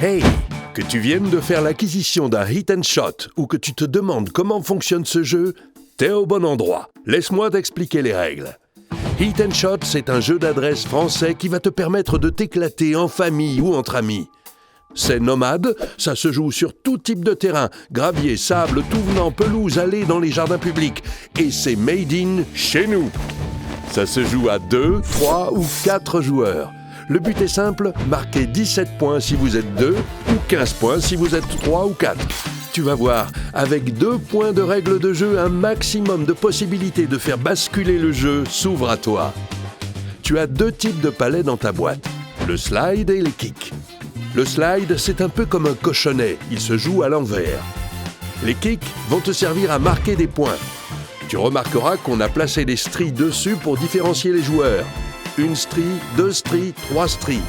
Hey, que tu viennes de faire l'acquisition d'un hit and shot ou que tu te demandes comment fonctionne ce jeu, t'es au bon endroit. Laisse-moi t'expliquer les règles. Hit and shot, c'est un jeu d'adresse français qui va te permettre de t'éclater en famille ou entre amis. C'est nomade, ça se joue sur tout type de terrain, gravier, sable, tout venant, pelouse, allée dans les jardins publics. Et c'est made in chez nous. Ça se joue à 2, 3 ou 4 joueurs. Le but est simple, marquer 17 points si vous êtes 2 ou 15 points si vous êtes 3 ou 4. Tu vas voir, avec 2 points de règles de jeu, un maximum de possibilités de faire basculer le jeu s'ouvre à toi. Tu as 2 types de palets dans ta boîte, le slide et les kicks. Le slide, c'est un peu comme un cochonnet, il se joue à l'envers. Les kicks vont te servir à marquer des points. Tu remarqueras qu'on a placé des stries dessus pour différencier les joueurs. 1 strie, 2 stries, 3 stries.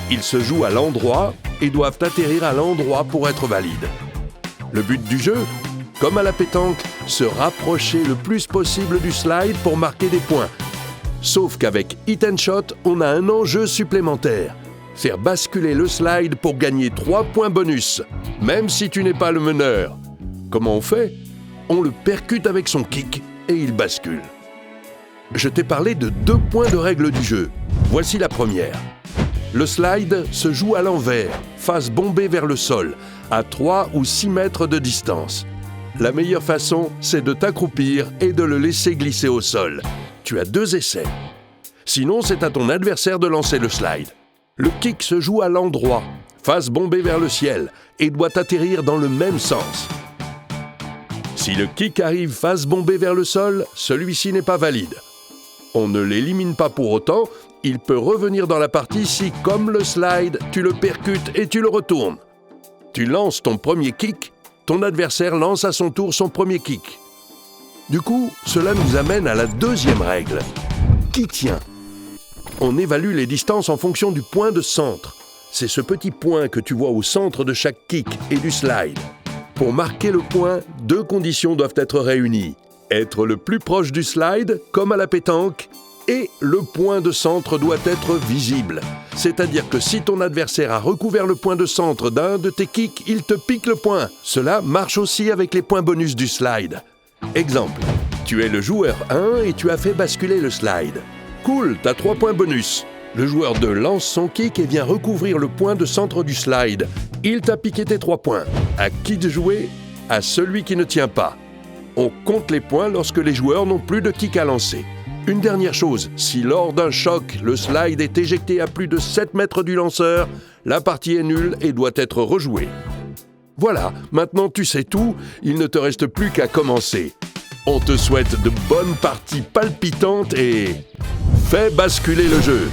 Ils se jouent à l'endroit et doivent atterrir à l'endroit pour être valides. Le but du jeu, comme à la pétanque, se rapprocher le plus possible du slide pour marquer des points. Sauf qu'avec Hit and Shot, on a un enjeu supplémentaire. Faire basculer le slide pour gagner 3 points bonus, même si tu n'es pas le meneur. Comment on fait ? On le percute avec son kick et il bascule. Je t'ai parlé de 2 points de règle du jeu. Voici la première. Le slide se joue à l'envers, face bombée vers le sol, à 3 ou 6 mètres de distance. La meilleure façon, c'est de t'accroupir et de le laisser glisser au sol. Tu as 2 essais. Sinon, c'est à ton adversaire de lancer le slide. Le kick se joue à l'endroit, face bombée vers le ciel, et doit atterrir dans le même sens. Si le kick arrive face bombée vers le sol, celui-ci n'est pas valide. On ne l'élimine pas pour autant, il peut revenir dans la partie si, comme le slide, tu le percutes et tu le retournes. Tu lances ton premier kick, ton adversaire lance à son tour son premier kick. Du coup, cela nous amène à la 2e règle. Qui tient ? On évalue les distances en fonction du point de centre. C'est ce petit point que tu vois au centre de chaque kick et du slide. Pour marquer le point, 2 conditions doivent être réunies. Être le plus proche du slide, comme à la pétanque, et le point de centre doit être visible. C'est-à-dire que si ton adversaire a recouvert le point de centre d'un de tes kicks, il te pique le point. Cela marche aussi avec les points bonus du slide. Exemple, tu es le joueur 1 et tu as fait basculer le slide. Cool, t'as 3 points bonus. Le joueur 2 lance son kick et vient recouvrir le point de centre du slide. Il t'a piqué tes 3 points. À qui de jouer ? À celui qui ne tient pas. On compte les points lorsque les joueurs n'ont plus de kick à lancer. Une dernière chose, si lors d'un choc, le slide est éjecté à plus de 7 mètres du lanceur, la partie est nulle et doit être rejouée. Voilà, maintenant tu sais tout, il ne te reste plus qu'à commencer. On te souhaite de bonnes parties palpitantes et fais basculer le jeu.